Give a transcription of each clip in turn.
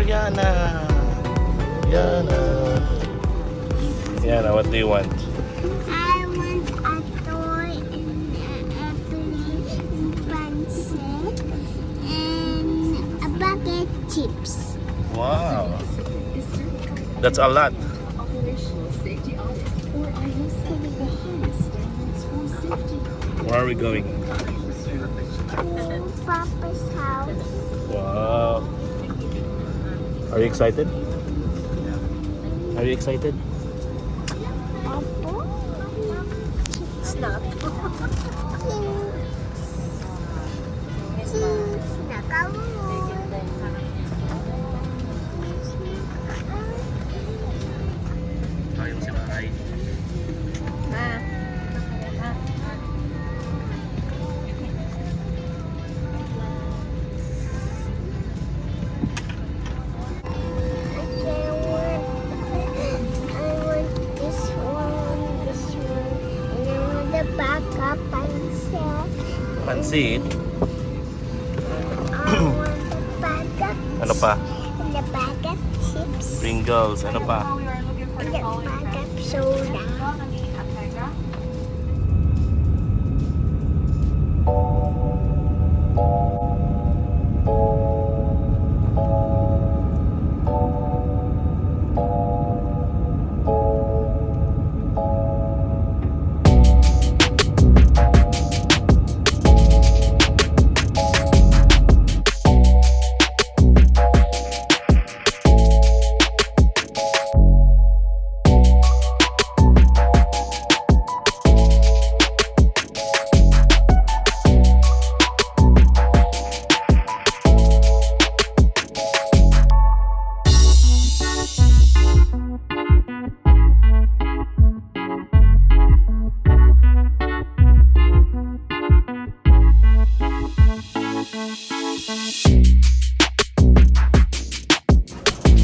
Yana. Yana. Yana, what do you want? I want a toy and a airplane pencil and a bucket chips. Wow. That's a lot. Where are we going? To Papa's house. Wow. Are you excited? Are you excited? Opo. Snack. Snack ako. Ayun si Mahay. I want this one, and I want the backup pencil. Pansit. I want the backup Ano pa? and the backup chips Pringles. Ano pa? and the backup soda.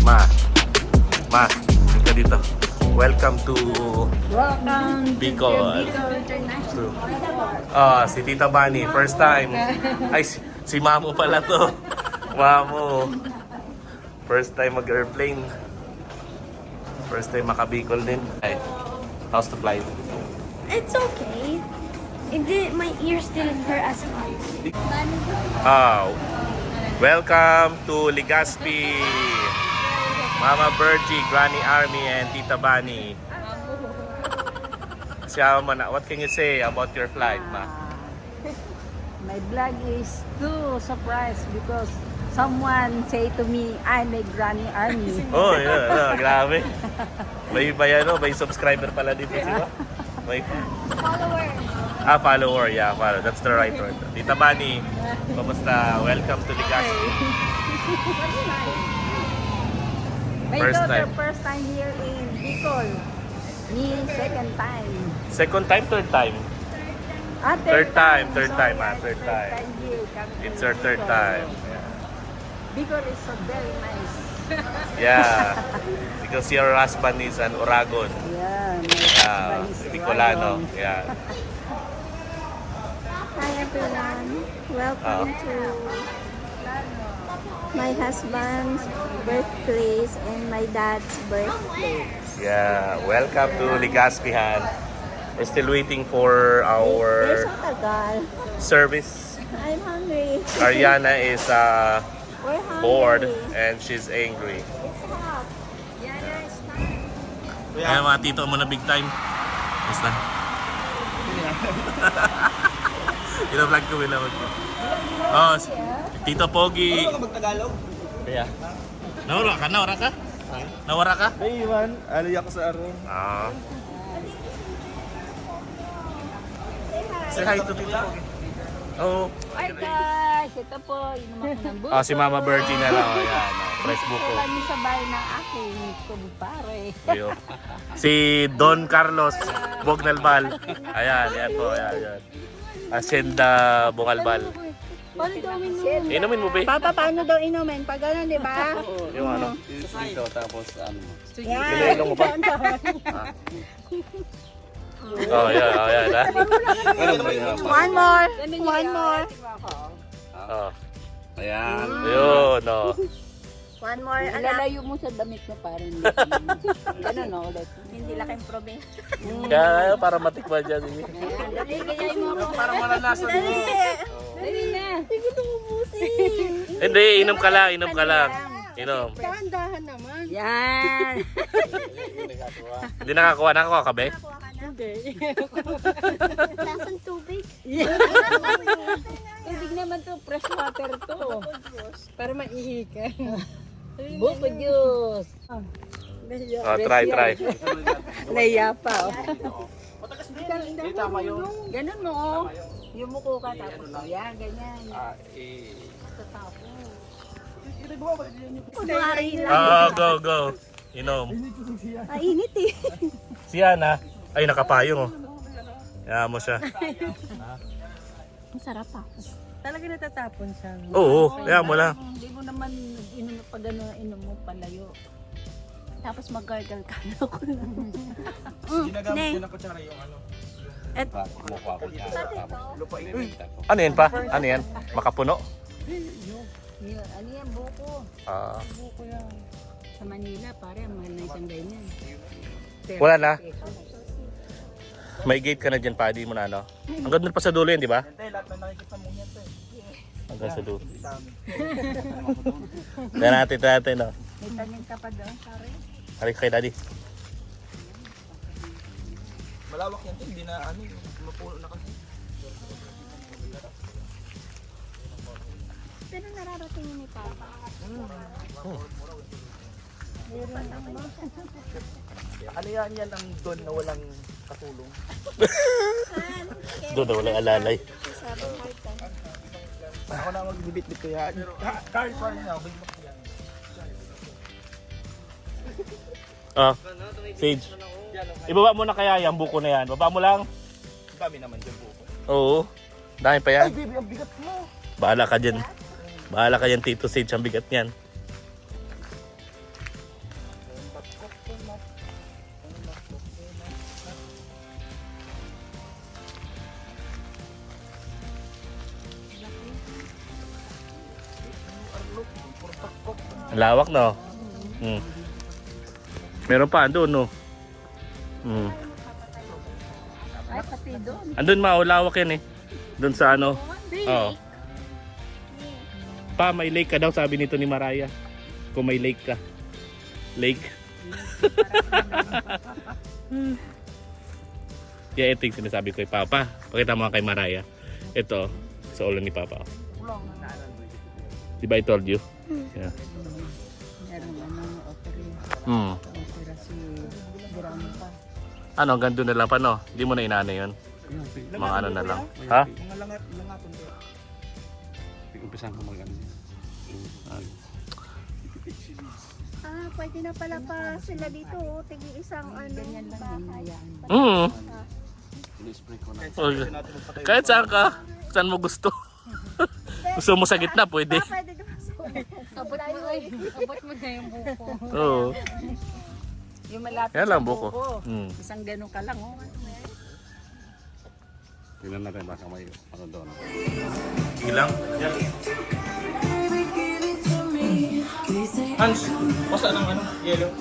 Ma, ka dito. Welcome to Welcome Bicol. to International. Si Tita Bani, first time. Ay, si Mamo pala to. Mamo. First time mag-airplane. First time maka-Bicol din. Ay, how's the flight? It's okay. My ears didn't hurt as much. Welcome to Legazpi. Mama Bergie, Granny Army, and Tita Bani. What can you say about your flight, Ma? My vlog is too surprised because someone say to me, I'm a Granny Army. Oh, yeah, grabe. May subscriber pala dito siya. May Follower. follower, yeah, follow. That's the right word. Tita Bani, kamusta? Welcome to Legazpi. My First daughter, time. first time here in Bicol. Me, second time. Second time, third time? Third time, third time. Here, coming It's to our third Bicol. time. Bicol is so very nice. Yeah, because your husband is an Oragon. Yeah, my Yeah, husband is Bicolano. Oragon. Yeah. Hi everyone. Welcome to my husband's birthplace and my dad's birthplace. Yeah, welcome to Legazpi, Han. We're still waiting for There's our a tagal. service. I'm hungry. Ariana is We're hungry. bored and she's angry. It's hot. Ayan mga tito mo na big time. Basta. Ina-vlog ko wala mag. Oh, Tito Pogi. Ano ka magtagalog? Kaya. Nawara ka? Nawara ka? Nawara ka? Hey, Ivan. Alay ako sa araw. Ah. Say hi to Tito Pogi. Oh. Hi guys, ito po, inom ako ng buko. Si Mama Virgin na lang. Oh, yan. Fresh buko. Ito lang yung sabay ng aking kumpare. Yo. Si Don Carlos Bognalbal. Ayan, yan po. Ayan. Hacienda Bungalbal. Paano daw inumin? Inumin mo, be? Papa, paano daw inumin? Pag gano'n, di ba? Yung ano? Dito, tapos Yan. Kailangan mo ba? Oh, yeah, oh, yeah. ano naman yung One more. One more. Oh. Ayan. Yun, no. One more, anak. Ilalayo mo sa damit mo para hindi. Ganun, no? Ulit. Hindi lang kayong probe. Kaya para matikman dyan. Ayan, dali, ganyan mo ako. Para maranasan mo. Dali na. Hindi, inom ka lang, inom ka lang. Inom. Yan. Hindi nakakuha ka, be? Lasang tubig. Tubig naman to, fresh water to. Para maihi ka. Buko juice. Oh, try. Naiya pa, oh. Ganun mo, oh. Yumuko ka tapos, oh, yan, ganyan. Go. Inom. Mainit eh. Si Ana, ay nakapayong oh. Kaya mo siya. Masarap ah. Talaga natatapon siya. Oo, kaya mo lang. Hindi mo naman inom pag ano, inom mo palayo. Tapos mag-gargle ka na ako lang. Ginagamit ko na kutsara yung ano. Ano yan pa? Ano yan? Makapuno? Ano yan, buko. Ah, Buko yan. Sa Manila, pare, mahal na isang ganyan. wala na. May gate ka na dyan, padi mo na ano. Hanggang doon pa sa dulo yan, di ba? Tay, lahat na nakikita mo yan, tay. Hanggang sa dulo. Sa amin. Tignan natin, no. May tanim ka pa doon, pare. Halika kay daddy. Malawak yan, tay. Hindi na ano, mapuno na kasi. Pero nararating ni Papa. Ano yan ang doon na walang katulong? Doon na walang alalay. Ako na magbibit-bit ko yan. Carl niya, bigyan ko yan. Ah, Sage. Ibaba mo na kaya yung buko na yan. Baba mo lang. Dami naman dyan buko. Oo. Dami pa yan. Ay, baby, ang bigat mo. Bahala ka dyan. Bahala ka dyan, Tito Sage. Ang bigat niyan. Ang lawak, no? Meron pa, andun, no? Ay, pati doon. Andun, lawak yan eh. Doon sa ano. Oo. Pa, may lake ka daw, sabi nito ni Mariah. Kung may lake ka. Lake. Yeah, ito yung sinasabi ko kay Papa. Pakita mo nga kay Mariah. Ito, sa ulo ni Papa. Diba I told you? Yeah. Meron ano, opera. Hmm. Opera si Grandpa. Ano, hanggang doon na lang pa, no? Hindi mo na inaano yun? Mga ano na lang. Ha? Mga langatong ko. Umpisahan ko mag-ano. Pwede na pala pa sila dito. Tigi isang Ganyan lang, hinayaan. Hmm. Ini-spray ko na. Kahit saan ka. Saan mo gusto. Gusto mo sa gitna, pwede. Pwede naman sa Abot mo na yung buko. Oo. Yung malapit Yan sa lang buko. Isang ganun ka lang, oh. Tingnan natin baka may ano doon. Ilang? Hans, basta ng ano, yellow.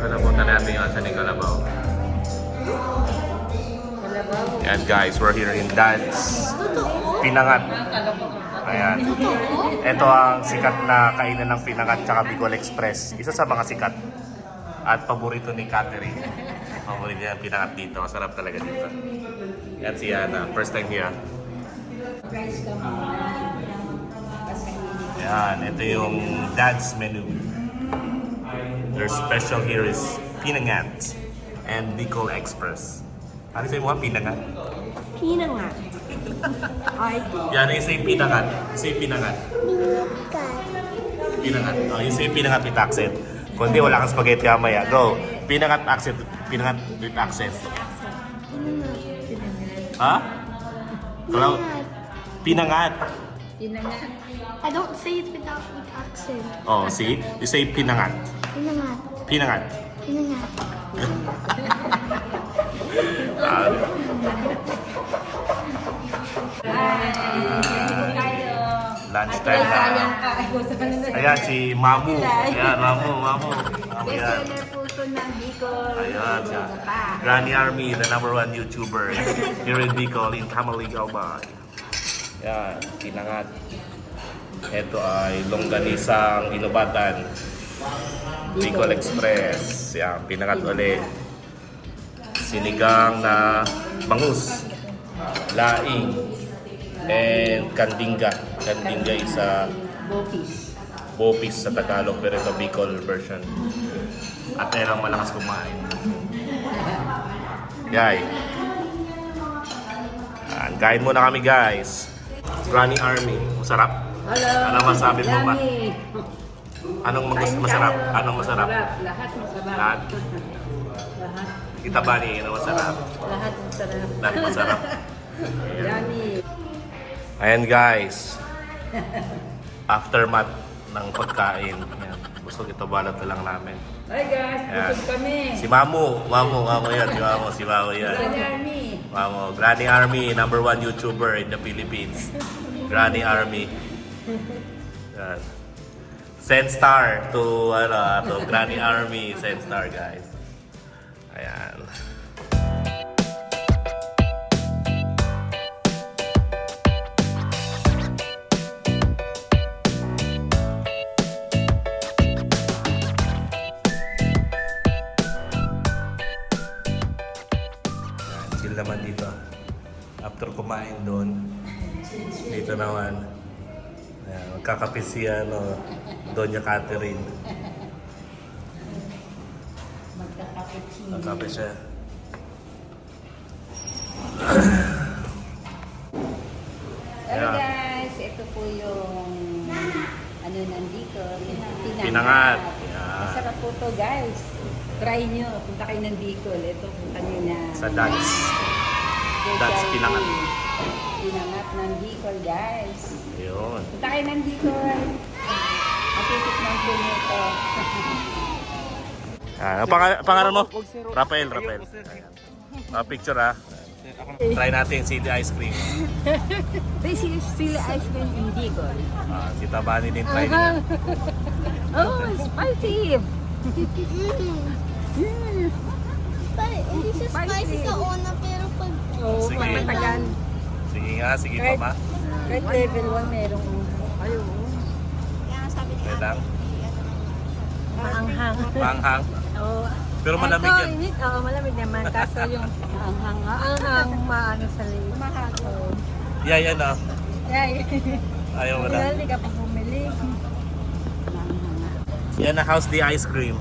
Kalabutan natin yung asa ni Kalabaw. Yan guys, we're here in Dad's Pinangat. Ayan. Ito ang sikat na kainan ng Pinangat tsaka Bicol Express. Isa sa mga sikat. At paborito ni Catherine. Paborito niya ang Pinangat dito. Masarap talaga dito. Yan si Yana. First time here. Yan. Ito yung dad's menu. Their special here is Pinangat and Bicol Express. Ano sa'yo mo? Pinangat? Pinangat. Yan, yung sa'yo Pinangat. Sa'yo Pinangat. Pinangat. Oh, yung sa'yo Pinangat with accent. Kung di, wala kang spaghetti mamaya. Go. Pinangat accent. Pinangat with accent. Ha? Hello? Pinangat. Pinangat. I don't say it without accent. Oh, see? You say Pinangat. Pinangat. Pinangat. Pinangat. Lunch time na. Ayan, si Mamu. Ayan, Mamu. Ayan. Bestseller po ito ng Bicol. Ayan siya. Granny Army, the #1 YouTuber here in Bicol, in Camalig, Albay. Ayan, Pinangat. Ito ay longganisang inubatan. Bicol Express. Ayan, Pinangat ulit. Sinigang na bangus. Laing. And kandinga. Kandinga is a Bopis. bopis sa Tagalog, pero ito Bicol version. At erang malakas kumain. Yay. Kain muna kami guys. Granny Army. Masarap? Hello. Ano masabi mo ba? Yummy. Anong masarap? Anong masarap? Lahat masarap. Lahat? Lahat. Kita ba ni ano masarap? Lahat masarap. Lahat masarap. Yummy. Ayan guys. Aftermath ng pagkain. Ayan. Busog ito, balot na lang namin. Hi guys, Ayan. busog kami. Si Mamu yan. Si Mamu yan. Yummy. Mamu. Granny Army, #1 YouTuber in the Philippines. Granny Army. Yan. Send star to Granny Army. Send star guys. Ayan. Chill naman dito. After kumain doon, dito naman. Ayan, magkakape si Doña Catherine. Magkakape siya. Hello Ayan. guys, ito po yung nandito, Pinangat. Ayan. Masarap po to guys. Try nyo, punta kayo ng Bicol. Ito, punta nyo na. Sa Dads. Dads Pinangat. Pinangat ng Bicol guys. Yun. Punta kayo ng Bicol. Matitikman po nyo ito. Ang pangalan mo? Rafael. Ayan. Picture ha. Try natin si ice cream. This is chili ice cream in Bicol. Si Tabani din try niya. Oh, spicy! But hindi siya spicy sa una, pero pag... Oh, Sige. matagal. Sige nga, sige pa ma. Kahit level 1 merong ayaw. Okay lang. Maanghang. Manghang. Oh. Pero malamig yan. Init. Oo, malamig naman. Kaso yung maanghang maano sa liit. Mahal. Oh. Yan ah. Yay. Ayaw mo na. Hindi ka pa bumili. Yan na, how's the ice cream?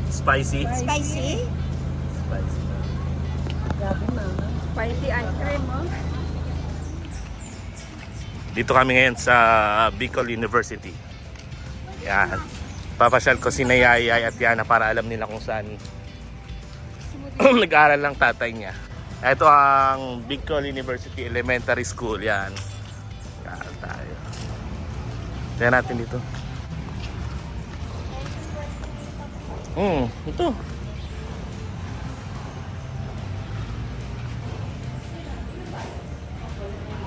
Spicy? Spicy? Spicy. Grabe mama. Spicy ice cream, oh. Dito kami ngayon sa Bicol University. Yan. Papasyal ko si Nayayay at Yana para alam nila kung saan nag-aaral ng tatay niya. Ito ang Bicol University Elementary School. Yan. Yan tayo. Tignan natin dito. Ito.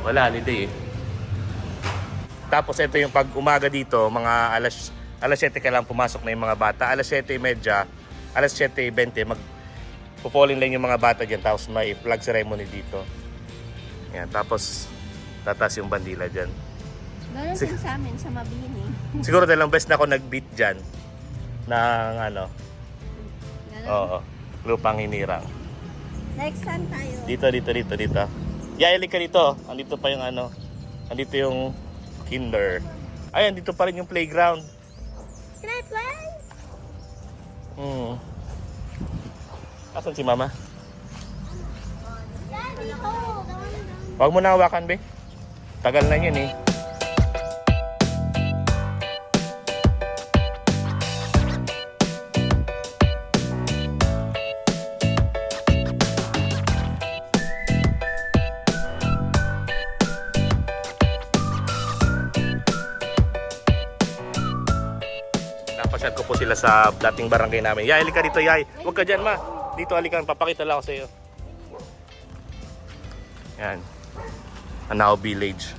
Wala, holiday eh. Tapos ito yung pag umaga dito, mga alas 7 ka lang pumasok na yung mga bata. Alas 7:30, alas 7:20 mag-falling line yung mga bata dyan. Tapos may flag ceremony dito. Yan, tapos Tatas yung bandila dyan. Gano'n Sige. din sa amin sa Mabini. Siguro dalawang beses na ako nag-beat dyan. Ng ano, Gano'n. oo, lupang hinirang. Next time tayo. Dito. Yayali ka dito. Andito pa yung ano. Andito yung kinder. Ayan, dito pa rin yung playground. Can I play? Asan si mama? Daddy, hold. I wanna go. Huwag mo na hawakan, be. Tagal na yun eh. Napasyat ko po sila sa dating barangay namin. Yay, halika dito, Yay. Huwag ka dyan, ma. Dito, halika. Papakita lang ako sa iyo. Yan. Anao Village.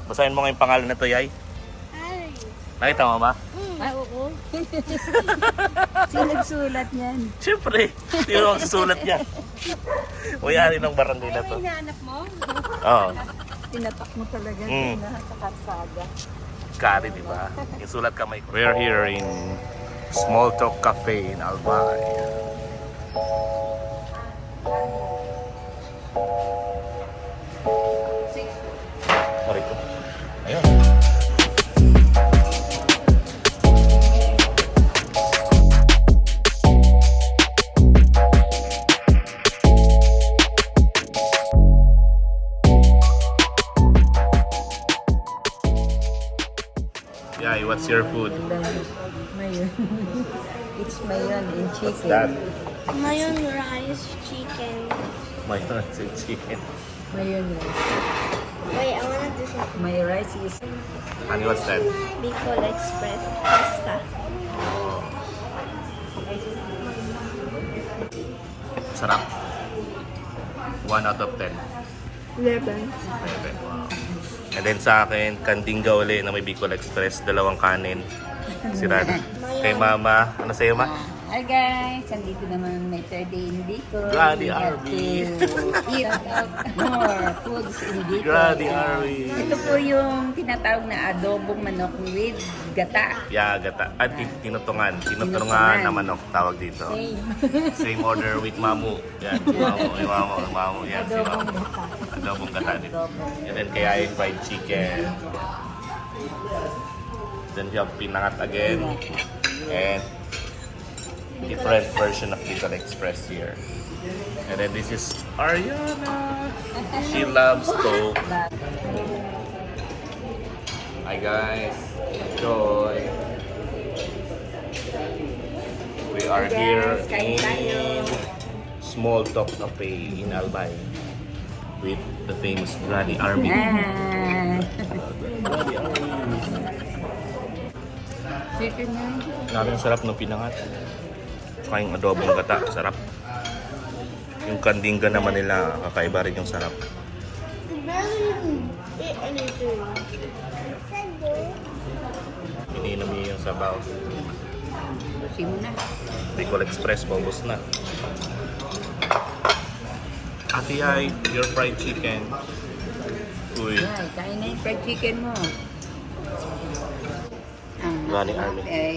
Basahin mo nga yung pangalan na to, Yay. Hi. Nakita mo, ma? Ay, oo. Sino nagsulat niyan? Siyempre. Hindi mo magsusulat niya. Uyari ng barangay na to. Hinahanap mo? Oo. Tinatak mo talaga Mm. na sa karsada. Kari, di ba? Yung sulat kamay ko. We're here in Small Talk Cafe in Albay. Marito. Ayun. Yeah, what's your food? Mayon. It's mayon and chicken. What's that? Mayon rice chicken. Mayonnaise and chicken. Mayon rice. Wait, I wanna do something. My rice is Honey, what's that? Bicol Express pasta. Sarap. 1 out of 10. 11. 11. Wow. And then sa akin, kandingga uli na may Bicol Express, 2 kanin. Sirada. Kay mama, ano sa'yo, ma? Hi guys! Andito naman may third day in Bicol. Grady We have RV. to eat more foods in Bicol. Grady Arwi. Ito po yung tinatawag na adobong manok with gata. Yeah, gata. At tinutungan. Tinutungan na manok tawag dito. Same. Same order with mamu. Yan, mamu. Yan, si Adobong mamu. gata. Adobong gata dito. And then kaya yung fried chicken. Then you have pinangat again. And different version of Bicol Express here. And then this is Ariana. She loves Coke. Hi guys, enjoy. We are here in Small Talk Cafe in Albay with the famous Grady Army. Ah. Chicken na. Ang sarap ng pinangat. Tsaka yung adobong gata, sarap. Yung kandingga naman nila, kakaiba rin yung sarap. Barely eat anything. Ininom niyo yung sabaw. Busin mo na. Bicol Express, paubos na. Ate Ay, your fried chicken. Uy, Ay, kain na yung fried chicken mo. Ang Grady masarap Army. ay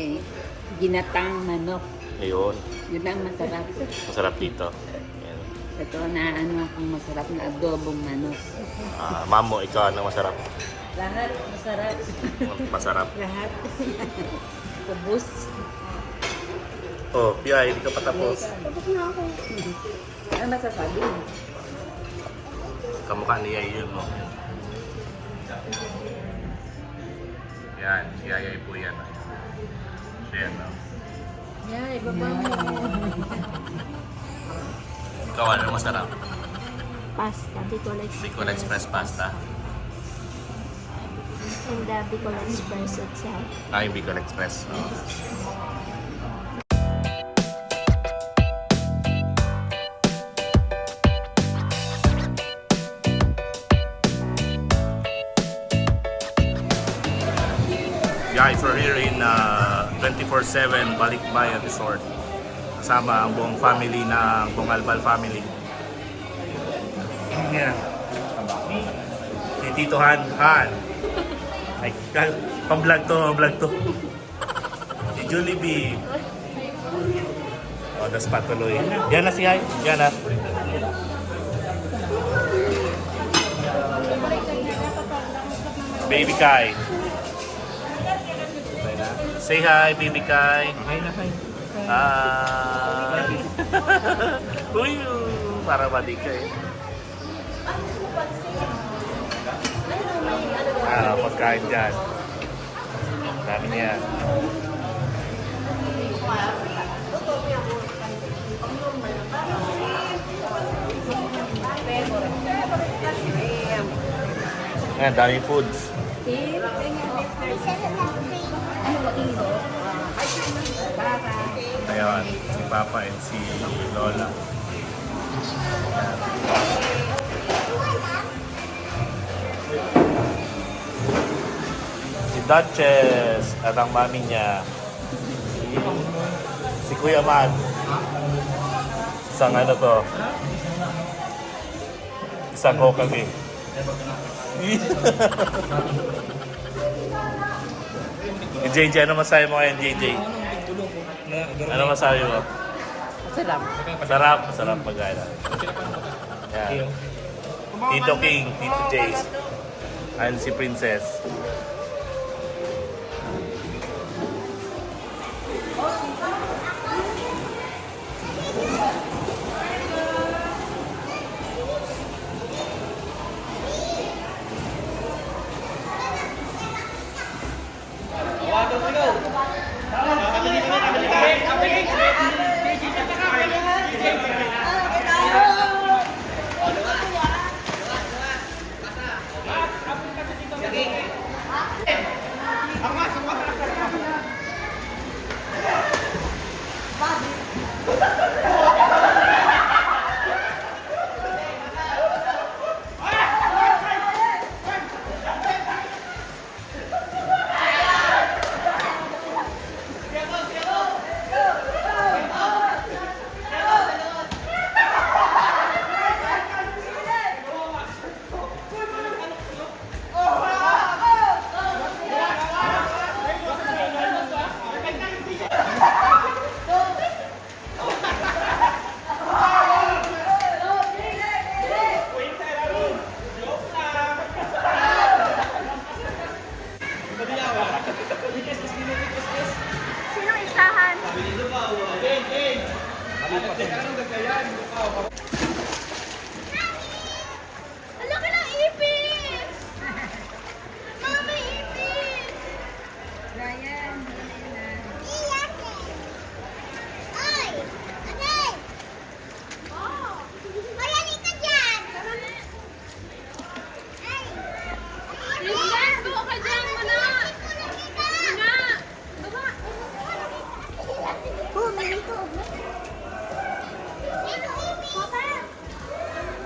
ginatang manok. ayun. Yun ang masarap. Masarap dito. Ayan. Ito na ano kung masarap na adobong manok. Mamo, ikaw anong masarap? Lahat masarap. Masarap. Lahat. Ubus. Oh, Pia, hindi ka patapos. Tapos na ako. Ano masasabi mo? Kamukha niya yun, no? Yan, si Yayay po yan. Siya, no? Yeah, ibaba mo. Ikaw, ano masarap? Pasta, Bicol Express. Bicol Express pasta. And the Bicol Express itself. Yung Bicol Express. Oh. Guys, we're here in 24/7 Balikbayan Resort. Kasama ang buong family ng Bungalbal family. Yeah. Tito Han. Han. Ay, pang-vlog to. Si Jollibee. O, das patuloy. Yan na si Hai. Yan na. Baby Kai. Say hi, Baby Kai. Hi na, hi. Hi. Uy, para mali ka eh. Pagkain dyan. Dami niya. Ayan, daming foods. Ayan, si Papa and si Lola. Si Duchess at ang mami niya. Si Kuya Man. Isang ano to? Isang Hokage. JJ, ano masabi mo ngayon, JJ? Ano masabi mo? Masarap pagkain. Yan. Tito King, Tito Jace. And si Princess. Ang laki ng ipis! Mama, may ipis! Ryan. Iyak Ay! Agay! Ay, halika dyan! Ay! Princess, buo ka dyan, muna! Muna! Baba! Oh, may ito.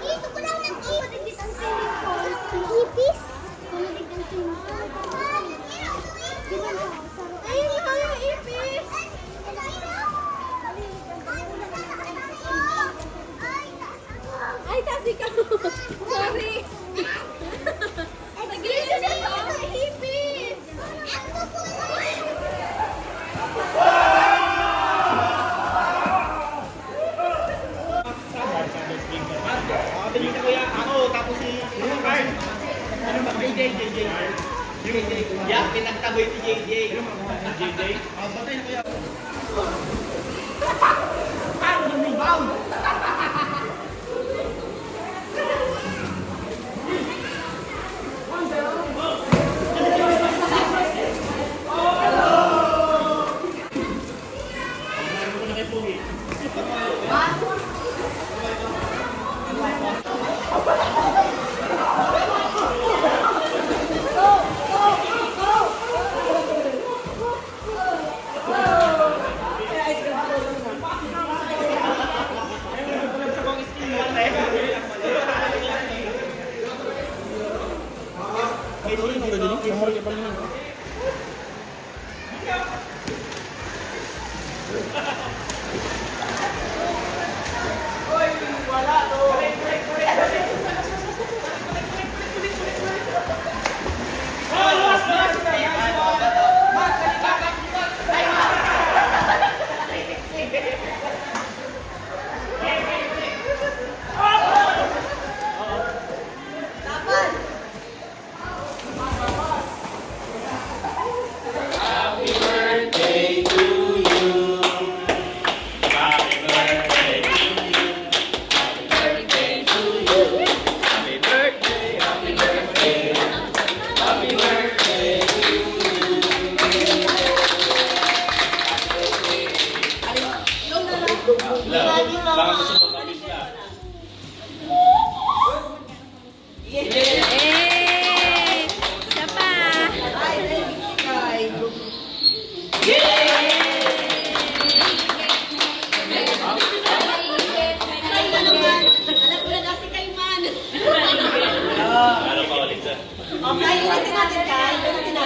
Ito ko lang ng ipis. Ang swimming pool. Ipis? Kumalig ng swimming pool. Ayun na yung ipis. Ay, kasi ka! Sorry! Nag-iisa na yung ipis. Bili ko yan ako, tapos si Carl. Ano ba? JJ. Yeah, pinagtaboy si JJ. JJ? Batay na kaya. Rebound!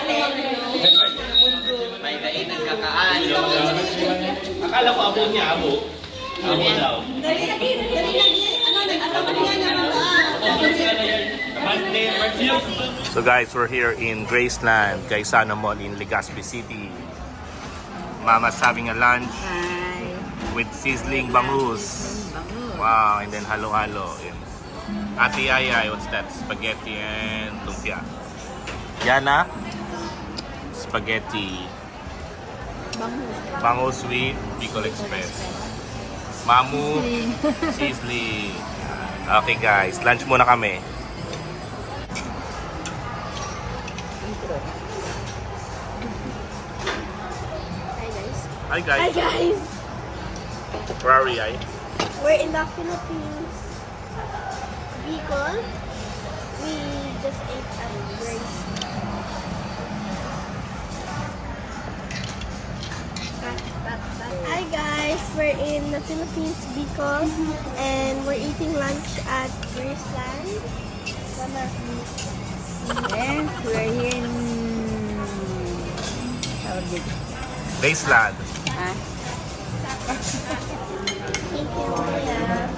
May kainan kakaan. Akala ko abo niya, abo. Abo daw. So guys, we're here in Graceland, Gaisano Mall in Legazpi City. Mama's having a lunch Hi. with sizzling bangus. Wow, and then halo-halo. And Ate Yaya, what's that? Spaghetti and lumpia. Yana, spaghetti. Bangus with Bicol Express. Mamu, sizzling. Okay guys, lunch muna kami. Hi, guys. Hi Hi, guys. guys. Where are we, ay? We're in the Philippines. Bicol. We just ate at Grace. Hi guys, we're in the Philippines, Bicol, and we're eating lunch at Graceland. Yes, we're here in Saudi. Graceland. Ah, Thank you, Maya.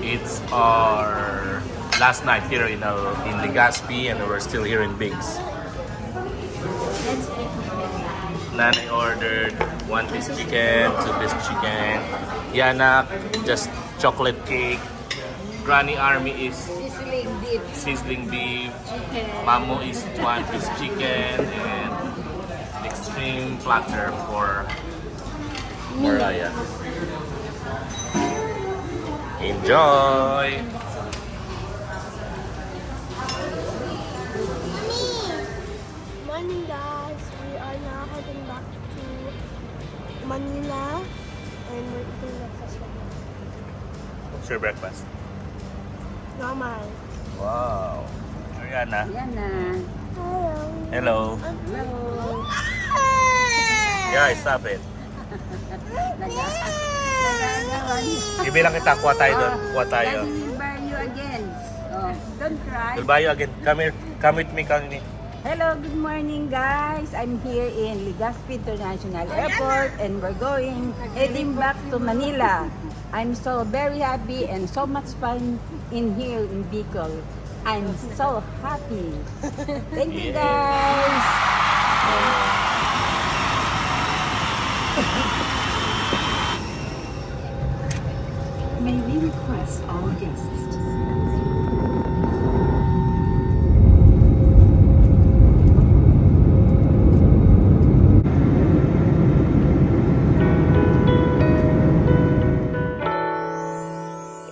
It's our last night here in Legazpi, and we're still here in Biggs. Nanay ordered 1-piece chicken, 2-piece chicken. Yana, just chocolate cake. Granny Army is sizzling deep sizzling beef. chicken. Mamu is 1-piece chicken and extreme platter for Raya. Enjoy! Morning guys, we are now heading back to Manila and we're eating breakfast right now. What's your breakfast? Normal. Wow! Ariana. Yan na. Hello. Hello. Hello. Yeah, stop it. Nagagawan. Ibilang kita, kuha tayo doon. Kuha tayo. Daddy will buy you again. Oh, don't cry. We'll buy you again. Come here. Come with me, come with me. Hello, good morning guys. I'm here in Legazpi International Airport and we're heading back to Manila. I'm so very happy and so much fun in here in Bicol. I'm so happy. Thank you guys. May we request all guests to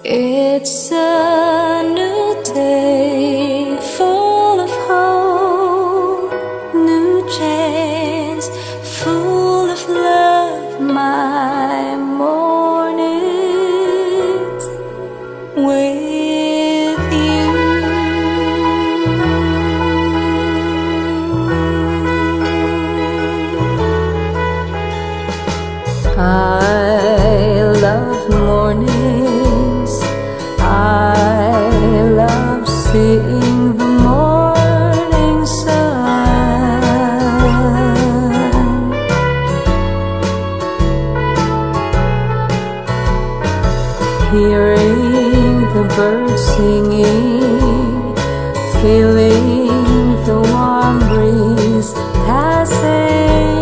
It's a new day, full of hope, new chance, full of love. My mornings with you. I love mornings. I love seeing the morning sun, hearing the birds singing, feeling the warm breeze passing